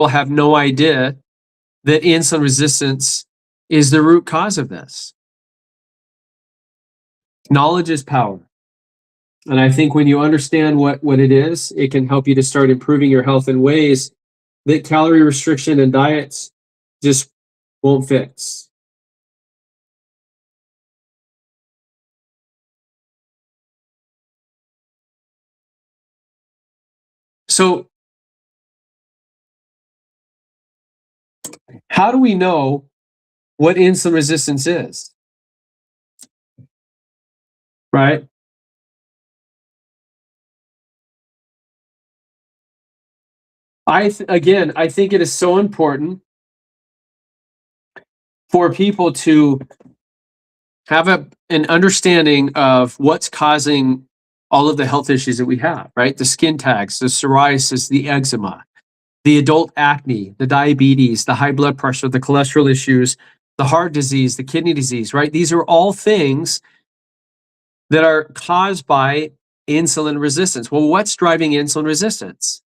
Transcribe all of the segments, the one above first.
people have no idea that insulin resistance is the root cause of this. Knowledge is power. And I think when you understand what it is, it can help you to start improving your health in ways that calorie restriction and diets just won't fix. So, how do we know what insulin resistance is? Right? I think it is so important for people to have an understanding of what's causing all of the health issues that we have, right? The skin tags, the psoriasis, the eczema, the adult acne, the diabetes, the high blood pressure, the cholesterol issues, the heart disease, the kidney disease, right? These are all things that are caused by insulin resistance. Well, what's driving insulin resistance?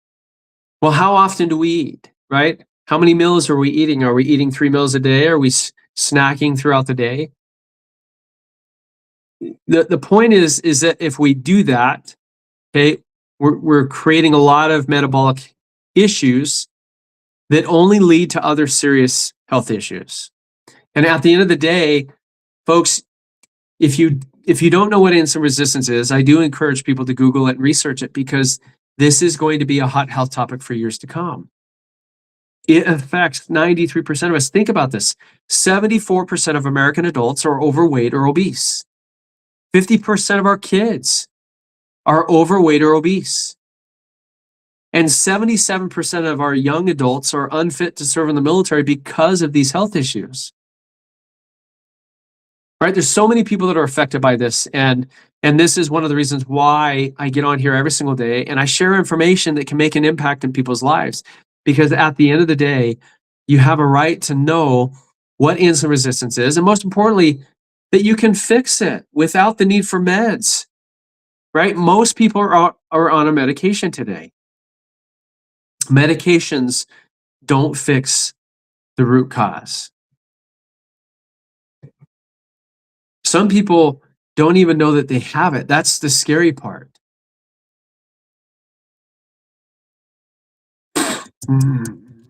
Well, how often do we eat, right? How many meals are we eating? Are we eating 3 meals a day? Are we snacking throughout the day? The point is that if we do that, okay, we're creating a lot of metabolic issues that only lead to other serious health issues. And at the end of the day, folks, if you don't know what insulin resistance is, I do encourage people to Google it and research it, because this is going to be a hot health topic for years to come. It affects 93% of us. Think about this. 74% of American adults are overweight or obese. 50% of our kids are overweight or obese. And 77% of our young adults are unfit to serve in the military because of these health issues. Right? There's so many people that are affected by this. And this is one of the reasons why I get on here every single day and I share information that can make an impact in people's lives. Because at the end of the day, you have a right to know what insulin resistance is. And most importantly, that you can fix it without the need for meds. Right? Most people are on a medication today. Medications don't fix the root cause. Some people don't even know that they have it. That's the scary part.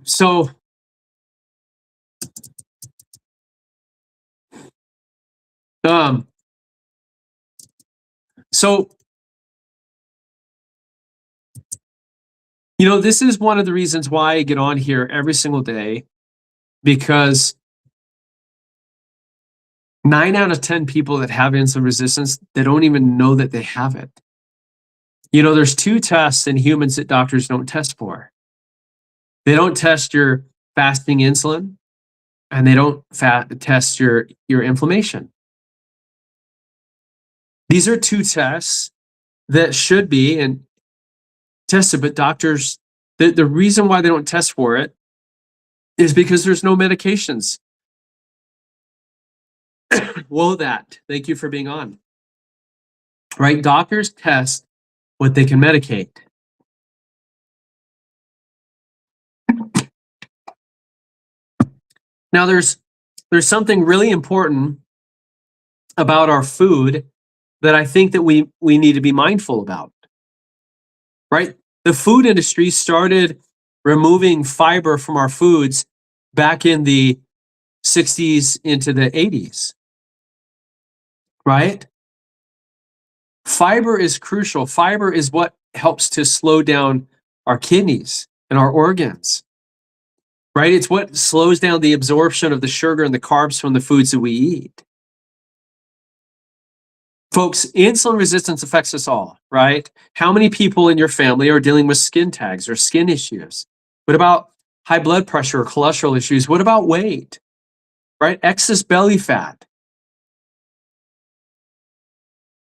So, this is one of the reasons why I get on here every single day, because 9 out of 10 people that have insulin resistance, they don't even know that they have it. There's 2 tests in humans that doctors don't test for. They don't test your fasting insulin, and they don't test your inflammation. These are 2 tests that should be tested, but doctors, the reason why they don't test for it is because there's no medications. Thank you for being on. Right? Doctors test what they can medicate. Now, there's something really important about our food that I think that we need to be mindful about. Right? The food industry started removing fiber from our foods back in the 60s into the 80s. Right? Fiber is crucial. Fiber is what helps to slow down our kidneys and our organs. Right? It's what slows down the absorption of the sugar and the carbs from the foods that we eat. Folks, insulin resistance affects us all, right? How many people in your family are dealing with skin tags or skin issues? What about high blood pressure or cholesterol issues? What about weight? Right? Excess belly fat.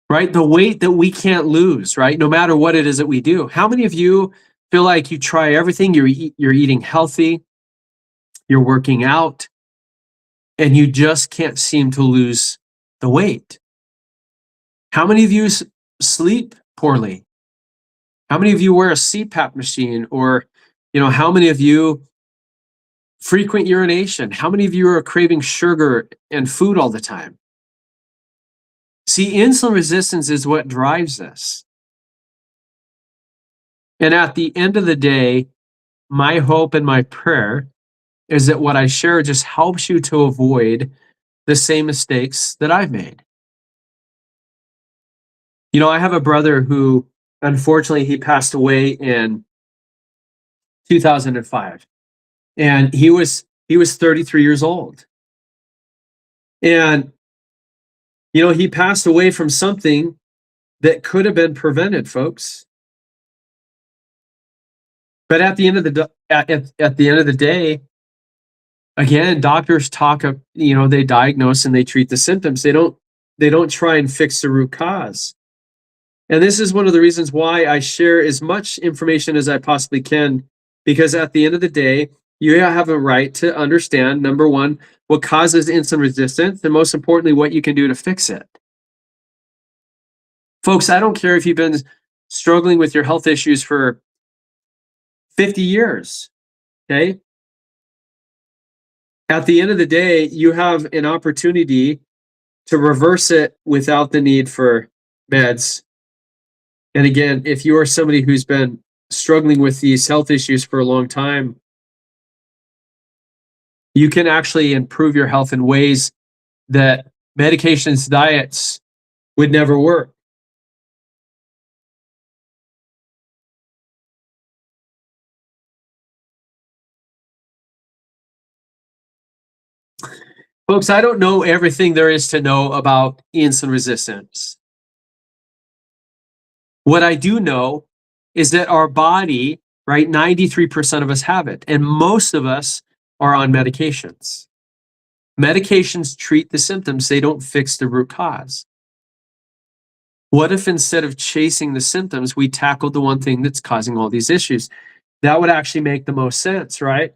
Right? The weight that we can't lose, right? No matter what it is that we do. How many of you feel like you try everything, you're eating healthy, you're working out, and you just can't seem to lose the weight? How many of you sleep poorly? How many of you wear a CPAP machine? Or, how many of you Frequent urination. How many of you are craving sugar and food all the time? See, insulin resistance is what drives this. And at the end of the day, my hope and my prayer is that what I share just helps you to avoid the same mistakes that I've made. You know, I have a brother who, unfortunately, he passed away in 2005, and he was 33 years old. And you know, he passed away from something that could have been prevented, folks. But at the end of the at the end of the day, again, doctors talk of, you know, they diagnose and they treat the symptoms. They don't try and fix the root cause. And this is one of the reasons why I share as much information as I possibly can, because at the end of the day, you have a right to understand, number one, what causes insulin resistance, and most importantly, what you can do to fix it. Folks, I don't care if you've been struggling with your health issues for 50 years, okay? At the end of the day, you have an opportunity to reverse it without the need for meds. And again, if you are somebody who's been struggling with these health issues for a long time, you can actually improve your health in ways that medications, diets would never work. Folks, I don't know everything there is to know about insulin resistance. What I do know is that our body, right, 93% of us have it, and most of us are on medications. Medications treat the symptoms, they don't fix the root cause. What if instead of chasing the symptoms, we tackled the one thing that's causing all these issues? That would actually make the most sense, right?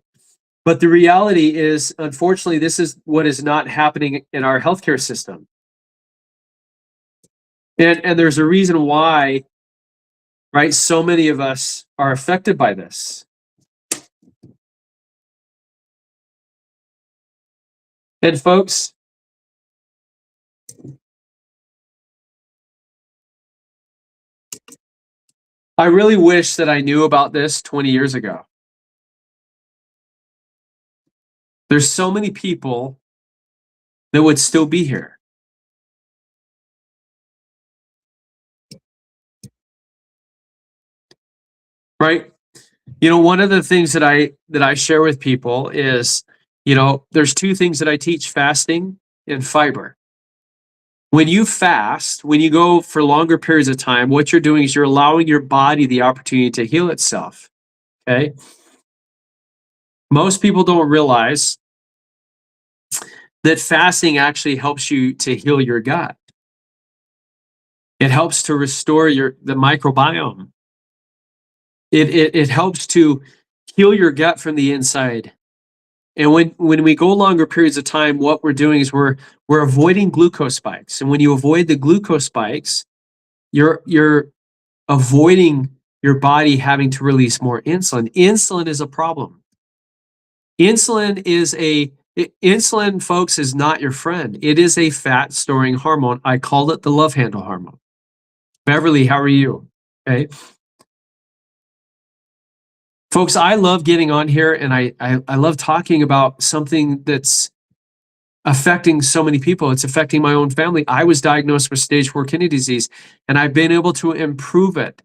But the reality is, unfortunately, this is what is not happening in our healthcare system. And there's a reason why, right, so many of us are affected by this. And folks, I really wish that I knew about this 20 years ago. There's so many people that would still be here. Right? You know, one of the things that I share with people is, you know, there's two things that I teach: fasting and fiber. When you fast, when you go for longer periods of time, what you're doing is you're allowing your body the opportunity to heal itself. Okay? Most people don't realize that fasting actually helps you to heal your gut. It helps to restore the microbiome. It helps to heal your gut from the inside. And when we go longer periods of time, what we're doing is we're avoiding glucose spikes. And when you avoid the glucose spikes, you're avoiding your body having to release more insulin. Insulin is a problem. Insulin, folks, is not your friend. It is a fat storing hormone. I call it the love handle hormone. Beverly, how are you? Okay. Folks, I love getting on here, and I love talking about something that's affecting so many people. It's affecting my own family. I was diagnosed with stage 4 kidney disease, and I've been able to improve it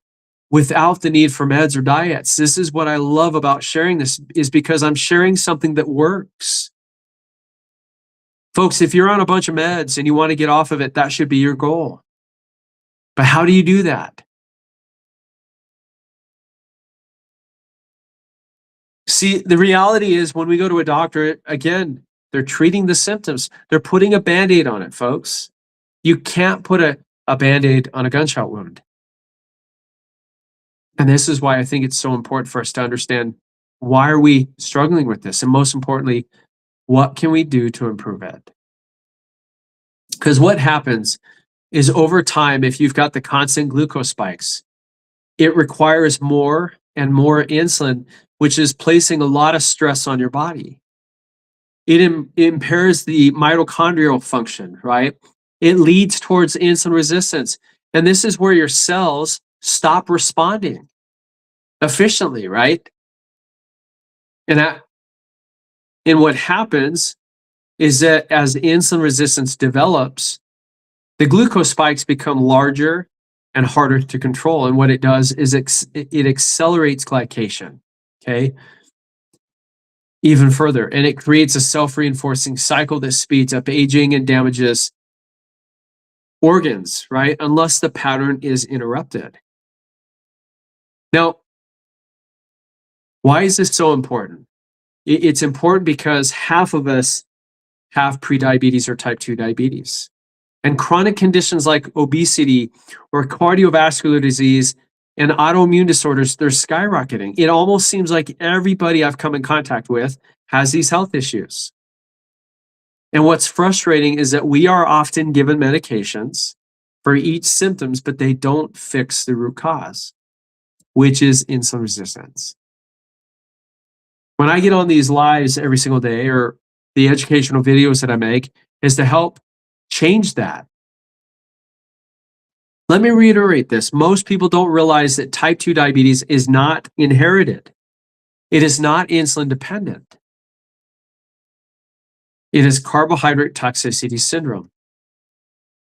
without the need for meds or diets. This is what I love about sharing this, is because I'm sharing something that works. Folks, if you're on a bunch of meds and you want to get off of it, that should be your goal. But how do you do that? See, the reality is when we go to a doctor, again, they're treating the symptoms. They're putting a Band-Aid on it, folks. You can't put a Band-Aid on a gunshot wound. And this is why I think it's so important for us to understand, why are we struggling with this? And most importantly, what can we do to improve it? Because what happens is, over time, if you've got the constant glucose spikes, it requires more and more insulin, which is placing a lot of stress on your body. It impairs the mitochondrial function, right? It leads towards insulin resistance. And this is where your cells stop responding efficiently, right? And what happens is that as insulin resistance develops, the glucose spikes become larger and harder to control. And what it does is it accelerates glycation, okay, even further. And it creates a self-reinforcing cycle that speeds up aging and damages organs, right? Unless the pattern is interrupted. Now, why is this so important? It's important because half of us have prediabetes or type 2 diabetes. And chronic conditions like obesity or cardiovascular disease and autoimmune disorders, they're skyrocketing. It almost seems like everybody I've come in contact with has these health issues. And what's frustrating is that we are often given medications for each symptoms, but they don't fix the root cause, which is insulin resistance. When I get on these lives every single day, or the educational videos that I make, is to help change that. Let me reiterate this. Most people don't realize that type 2 diabetes is not inherited. It is not insulin dependent. It is carbohydrate toxicity syndrome.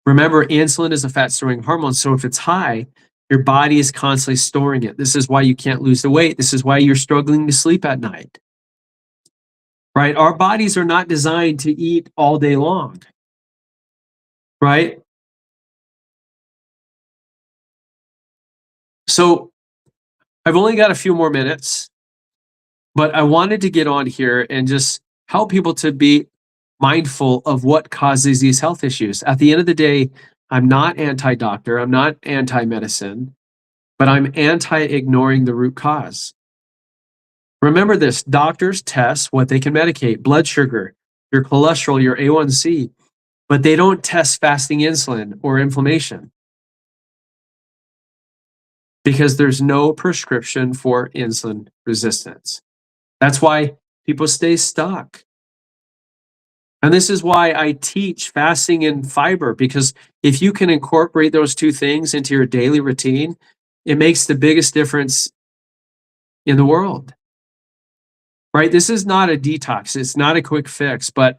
Remember, insulin is a fat-storing hormone, so if it's high, your body is constantly storing it. This is why you can't lose the weight. This is why you're struggling to sleep at night. Right? Our bodies are not designed to eat all day long. Right? So I've only got a few more minutes, but I wanted to get on here and just help people to be mindful of what causes these health issues. At the end of the day, I'm not anti-doctor, I'm not anti-medicine, but I'm anti-ignoring the root cause. Remember this, doctors test what they can medicate, blood sugar, your cholesterol, your A1C, but they don't test fasting insulin or inflammation because there's no prescription for insulin resistance. That's why people stay stuck. And this is why I teach fasting and fiber, because if you can incorporate those two things into your daily routine, it makes the biggest difference in the world. Right? This is not a detox. It's not a quick fix, but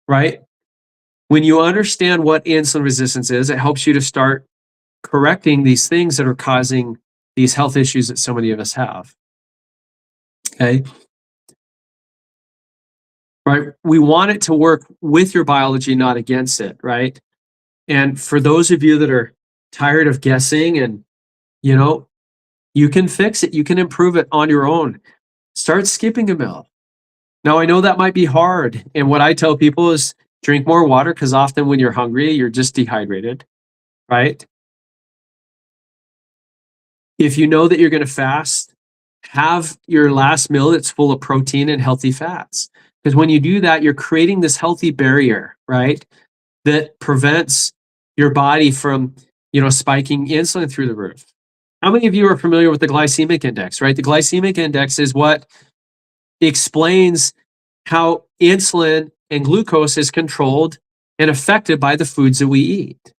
right? When you understand what insulin resistance is, it helps you to start correcting these things that are causing these health issues that so many of us have. Okay? Right? We want it to work with your biology, not against it, right? And for those of you that are tired of guessing, and you can fix it, you can improve it on your own. Start skipping a meal. Now, I know that might be hard. And what I tell people is drink more water, because often when you're hungry, you're just dehydrated, right? If you know that you're going to fast, have your last meal that's full of protein and healthy fats. Because when you do that, you're creating this healthy barrier, right? That prevents your body from, spiking insulin through the roof. How many of you are familiar with the glycemic index, right? The glycemic index is what explains how insulin and glucose is controlled and affected by the foods that we eat.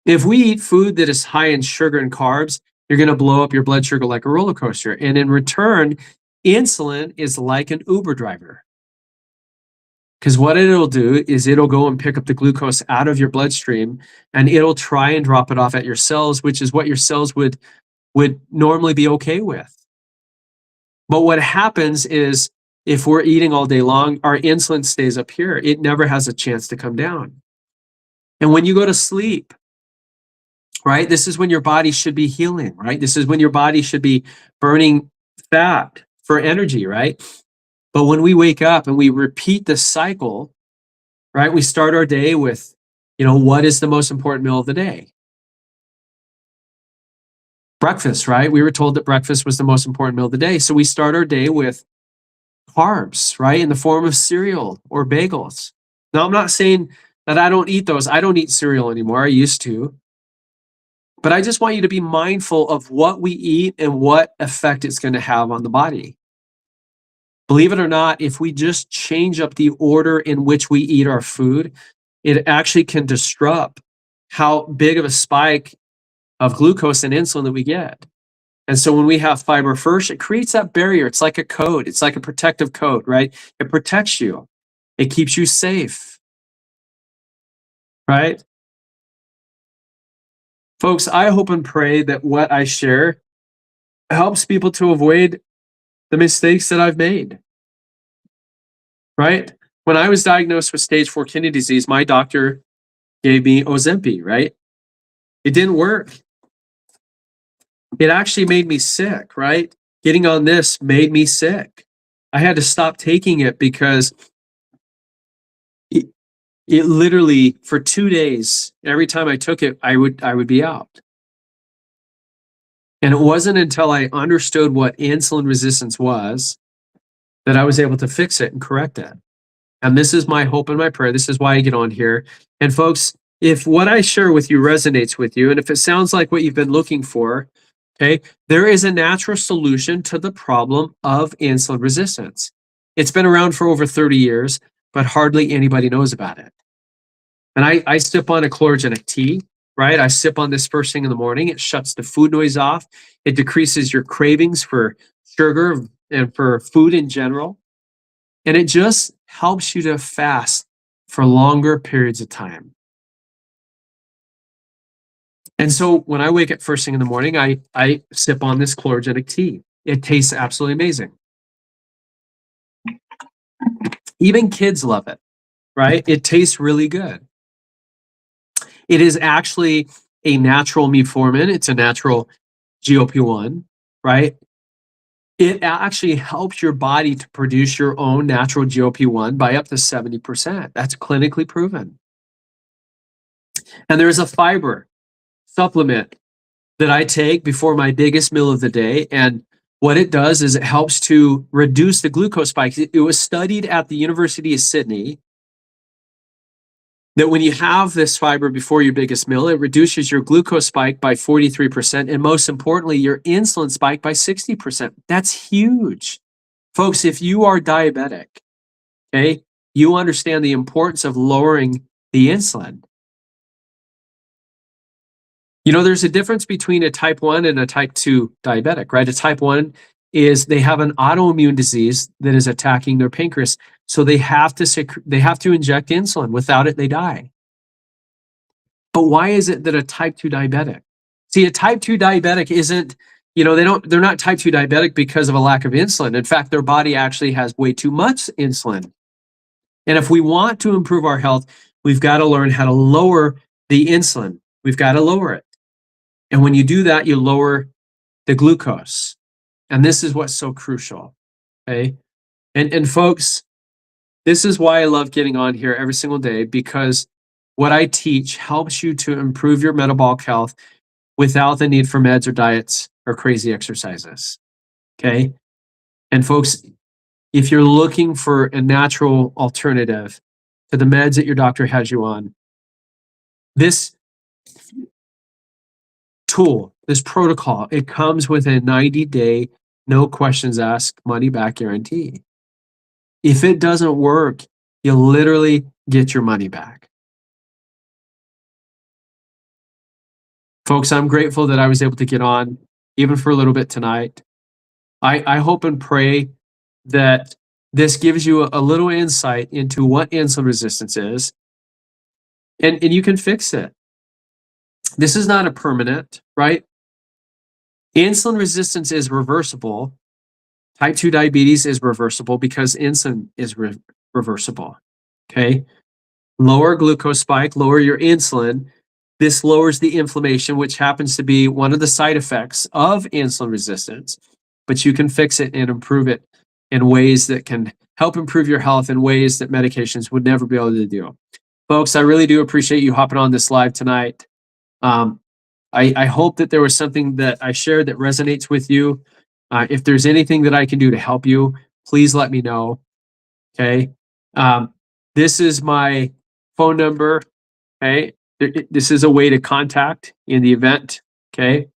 If we eat food that is high in sugar and carbs, you're going to blow up your blood sugar like a roller coaster. And in return, insulin is like an Uber driver. Because what it'll do is it'll go and pick up the glucose out of your bloodstream, and it'll try and drop it off at your cells, which is what your cells would normally be okay with. But what happens is, if we're eating all day long, our insulin stays up here. It never has a chance to come down. And when you go to sleep, right, this is when your body should be healing, right? This is when your body should be burning fat for energy, right? But when we wake up and we repeat the cycle, right, we start our day with, what is the most important meal of the day? Breakfast, right? We were told that breakfast was the most important meal of the day. So we start our day with carbs, right, in the form of cereal or bagels. Now, I'm not saying that I don't eat those. I don't eat cereal anymore. I used to. But I just want you to be mindful of what we eat and what effect it's going to have on the body. Believe it or not, if we just change up the order in which we eat our food, it actually can disrupt how big of a spike of glucose and insulin that we get. And so when we have fiber first, it creates that barrier. It's like a code. It's like a protective code, right? It protects you. It keeps you safe, right? Folks, I hope and pray that what I share helps people to avoid the mistakes that I've made, right? When I was diagnosed with stage 4 kidney disease, my doctor gave me Ozempic, right? It didn't work. It actually made me sick, right? Getting on this made me sick. I had to stop taking it because it literally, for 2 days, every time I took it, I would be out. And it wasn't until I understood what insulin resistance was that I was able to fix it and correct it. And this is my hope and my prayer. This is why I get on here. And folks, if what I share with you resonates with you, and if it sounds like what you've been looking for, okay, there is a natural solution to the problem of insulin resistance. It's been around for over 30 years, but hardly anybody knows about it. And I sip on a chlorogenic tea, right? I sip on this first thing in the morning. It shuts the food noise off. It decreases your cravings for sugar and for food in general. And it just helps you to fast for longer periods of time. And so when I wake up first thing in the morning, I sip on this chlorogenic tea. It tastes absolutely amazing. Even kids love it, right? It tastes really good. It is actually a natural metformin. It's a natural GLP-1, right? It actually helps your body to produce your own natural GLP-1 by up to 70%. That's clinically proven. And there's a fiber supplement that I take before my biggest meal of the day. And what it does is it helps to reduce the glucose spikes. It was studied at the University of Sydney that when you have this fiber before your biggest meal, it reduces your glucose spike by 43%, and most importantly, your insulin spike by 60%. That's huge. Folks, if you are diabetic, okay, you understand the importance of lowering the insulin. You know, there's a difference between a type 1 and a type 2 diabetic, right? A type 1 is they have an autoimmune disease that is attacking their pancreas. So they have to inject insulin. Without it, they die. But why is it that a type 2 diabetic? See, a type 2 diabetic isn't, you know, they're not type 2 diabetic because of a lack of insulin. In fact, their body actually has way too much insulin. And if we want to improve our health, we've got to learn how to lower the insulin. We've got to lower it. And when you do that, you lower the glucose. And this is what's so crucial. Okay. And folks, this is why I love getting on here every single day, because what I teach helps you to improve your metabolic health without the need for meds or diets or crazy exercises. Okay. And folks, if you're looking for a natural alternative to the meds that your doctor has you on, this tool, this protocol, it comes with a 90-day, no questions asked, money back guarantee. If it doesn't work, you'll literally get your money back. Folks, I'm grateful that I was able to get on even for a little bit tonight. I hope and pray that this gives you a little insight into what insulin resistance is, and you can fix it. This is not a permanent, right? Insulin resistance is reversible. Type 2 diabetes is reversible because insulin is reversible, okay? Lower glucose spike, lower your insulin. This lowers the inflammation, which happens to be one of the side effects of insulin resistance. But you can fix it and improve it in ways that can help improve your health in ways that medications would never be able to do. Folks, I really do appreciate you hopping on this live tonight. I hope that there was something that I shared that resonates with you. If there's anything that I can do to help you, please let me know. Okay. This is my phone number. Okay. This is a way to contact in the event. Okay.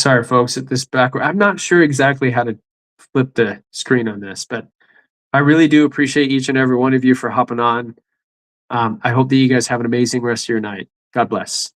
Sorry, folks, at this backward. I'm not sure exactly how to flip the screen on this, but I really do appreciate each and every one of you for hopping on. I hope that you guys have an amazing rest of your night. God bless.